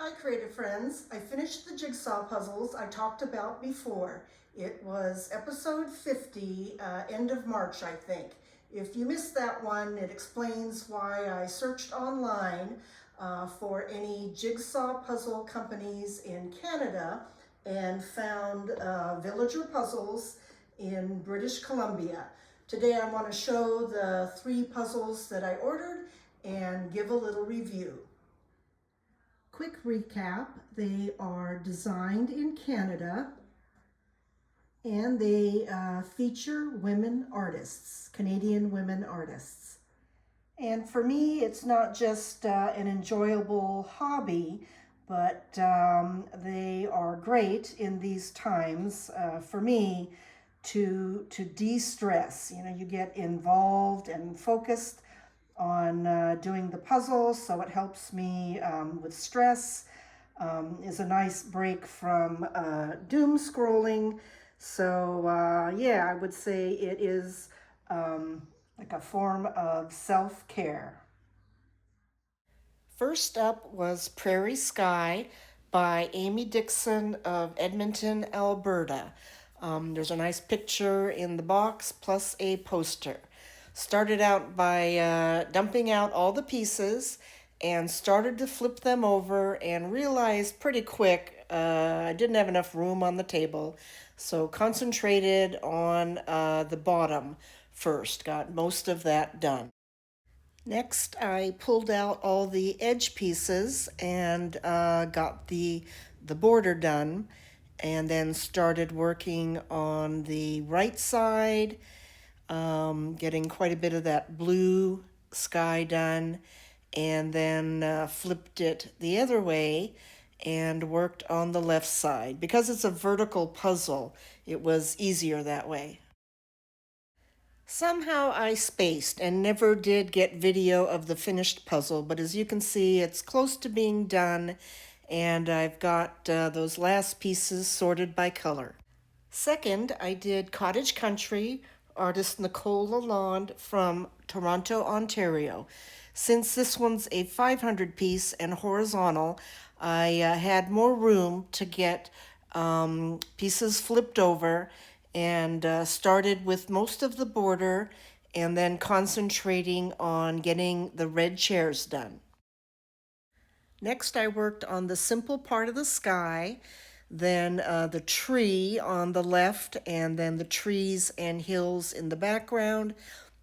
Hi creative friends, I finished the jigsaw puzzles I talked about before. It was episode 50, end of March I think. If you missed that one, it explains why I searched online for any jigsaw puzzle companies in Canada and found Villager Puzzles in British Columbia. Today I want to show the 3 puzzles that I ordered and give a little review. Quick recap, they are designed in Canada and they feature women artists, Canadian women artists. And for me, it's not just an enjoyable hobby, but they are great in these times for me to de-stress. You know, you get involved and focused on doing the puzzle, so it helps me with stress. Is a nice break from doom scrolling. So yeah, I would say it is like a form of self-care. First up was Prairie Sky by Amy Dixon of Edmonton, Alberta. There's a nice picture in the box plus a poster. Started out by dumping out all the pieces and started to flip them over and realized pretty quick I didn't have enough room on the table, so concentrated on the bottom first, got most of that done. Next, I pulled out all the edge pieces and got the border done, and then started working on the right side, getting quite a bit of that blue sky done, and then flipped it the other way and worked on the left side. Because it's a vertical puzzle, it was easier that way. Somehow I spaced and never did get video of the finished puzzle, but as you can see, it's close to being done, and I've got those last pieces sorted by color. Second, I did Cottage Country, artist Nicole Lalonde from Toronto, Ontario. Since this one's a 500 piece and horizontal, I had more room to get pieces flipped over, and started with most of the border and then concentrating on getting the red chairs done. Next, I worked on the simple part of the sky, then the tree on the left, and then the trees and hills in the background.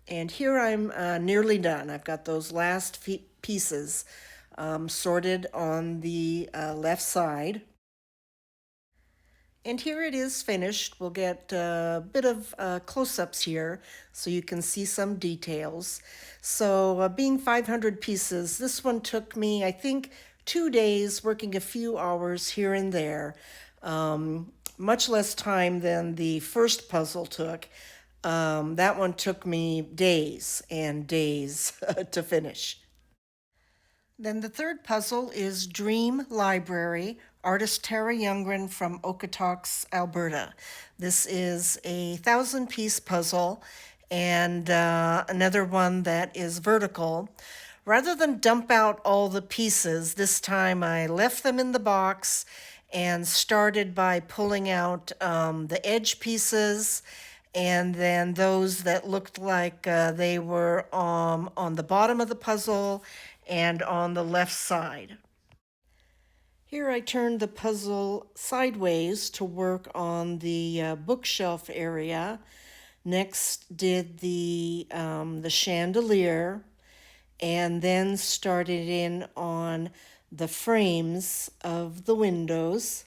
And here I'm nearly done. I've got those last pieces sorted on the left side. And here it is finished. We'll get a bit of close-ups here so you can see some details. So being 500 pieces, this one took me, I think, 2 days, working a few hours here and there. Much less time than the first puzzle took. That one took me days and days to finish. Then the third puzzle is Dream Library, artist Tara Youngren from Okotoks, Alberta. This is a 1,000-piece puzzle and another one that is vertical. Rather than dump out all the pieces, this time I left them in the box and started by pulling out the edge pieces and then those that looked like they were on the bottom of the puzzle and on the left side. Here I turned the puzzle sideways to work on the bookshelf area. Next did the chandelier, and then started in on the frames of the windows.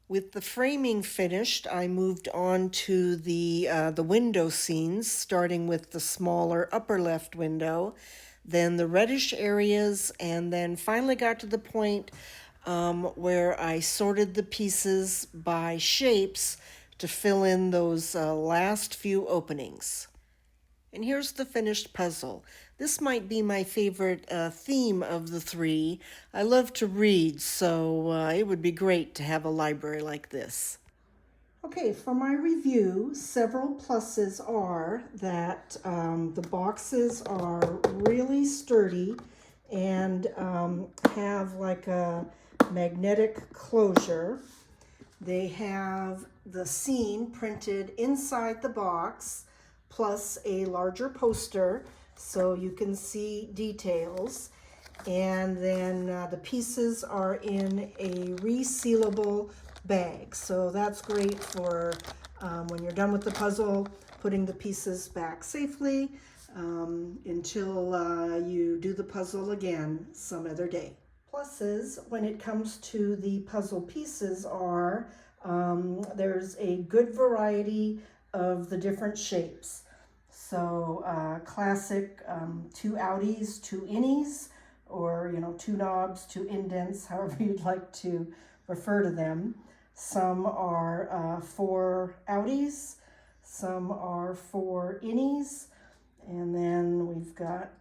With the framing finished, I moved on to the window scenes, starting with the smaller upper left window, then the reddish areas, and then finally got to the point where I sorted the pieces by shapes to fill in those last few openings. And here's the finished puzzle. This might be my favorite theme of the 3. I love to read, so it would be great to have a library like this. Okay, for my review, several pluses are that the boxes are really sturdy and have like a magnetic closure. They have the scene printed inside the box, plus a larger poster so you can see details. And then the pieces are in a resealable bag. So that's great for when you're done with the puzzle, putting the pieces back safely until you do the puzzle again some other day. Pluses when it comes to the puzzle pieces are there's a good variety of the different shapes. So classic 2 outies, 2 innies, or 2 knobs, 2 indents, however you'd like to refer to them. Some are 4 outies, some are 4 innies, and then we've got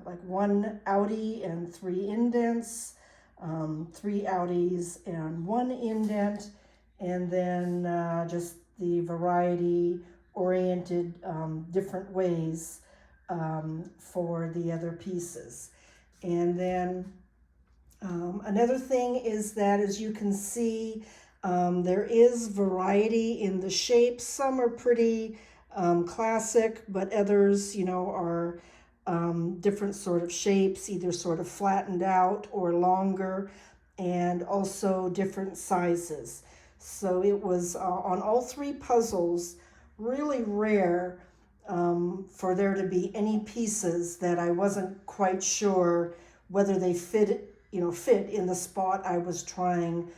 like 1 outie and 3 indents, 3 outies and 1 indent, and then just the variety oriented different ways for the other pieces. And then another thing is that, as you can see, there is variety in the shapes. Some are pretty classic, but others, are different sort of shapes, either sort of flattened out or longer, and also different sizes. So it was on all 3 puzzles really rare for there to be any pieces that I wasn't quite sure whether they fit in the spot I was trying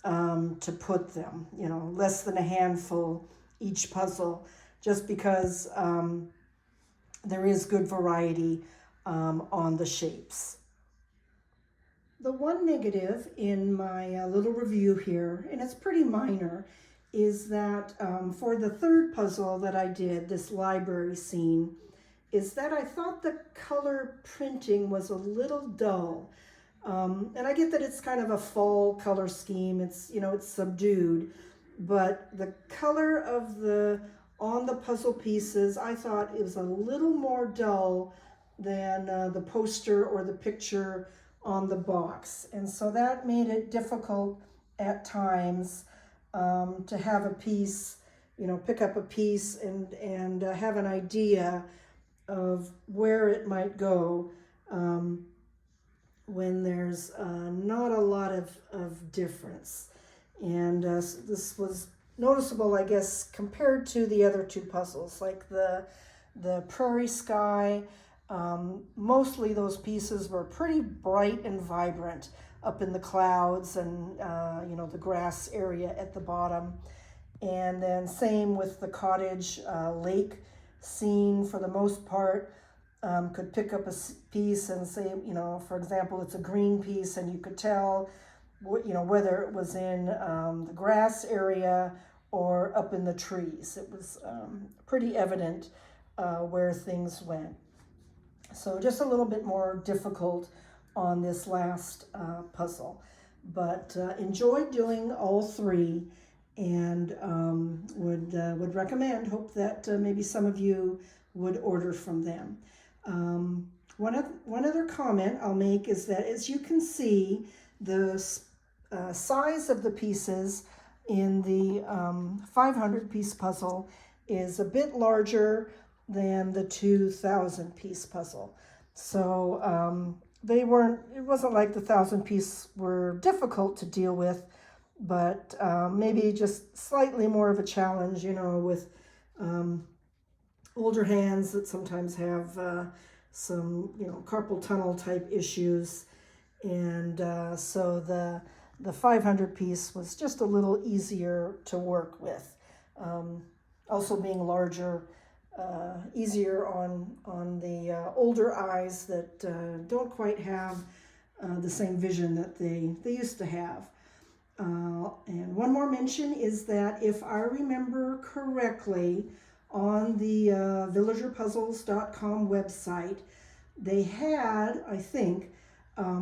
to put them. Less than a handful each puzzle, just because there is good variety on the shapes. The one negative in my little review here, and it's pretty minor, is that for the 3rd puzzle that I did, this library scene, is that I thought the color printing was a little dull. And I get that it's kind of a fall color scheme. It's, it's subdued, but the color of on the puzzle pieces, I thought it was a little more dull than the poster or the picture on the box. And so that made it difficult at times to have a piece, pick up a piece and have an idea of where it might go when there's not a lot of difference. And this was noticeable, I guess, compared to the other 2 puzzles, like the prairie sky. Mostly those pieces were pretty bright and vibrant up in the clouds and the grass area at the bottom. And then same with the cottage lake scene. For the most part, could pick up a piece and say, for example, it's a green piece, and you could tell whether it was in the grass area or up in the trees. It was pretty evident where things went. So just a little bit more difficult on this last puzzle, but enjoyed doing all 3, and would recommend. Hope that maybe some of you would order from them. One other comment I'll make is that, as you can see, the size of the pieces in the 500 piece puzzle is a bit larger than the 2,000 piece puzzle. So it wasn't like the 1,000 piece were difficult to deal with, but maybe just slightly more of a challenge, with older hands that sometimes have some, carpal tunnel type issues. And so the 500 piece was just a little easier to work with. Also being larger, easier on the older eyes that don't quite have the same vision that they used to have. And one more mention is that, if I remember correctly, on the villagerpuzzles.com website, they had, I think,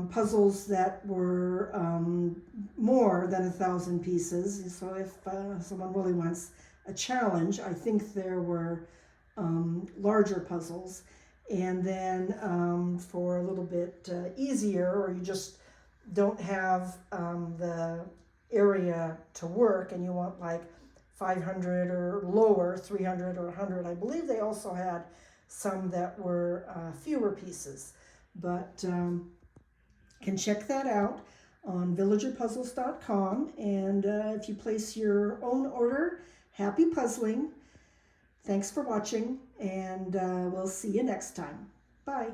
puzzles that were more than 1,000 pieces. So if someone really wants a challenge, I think there were larger puzzles. And then for a little bit easier, or you just don't have the area to work and you want like 500 or lower, 300 or 100. I believe they also had some that were fewer pieces, but can check that out on villagerpuzzles.com. And if you place your own order, happy puzzling. Thanks for watching, and we'll see you next time. Bye.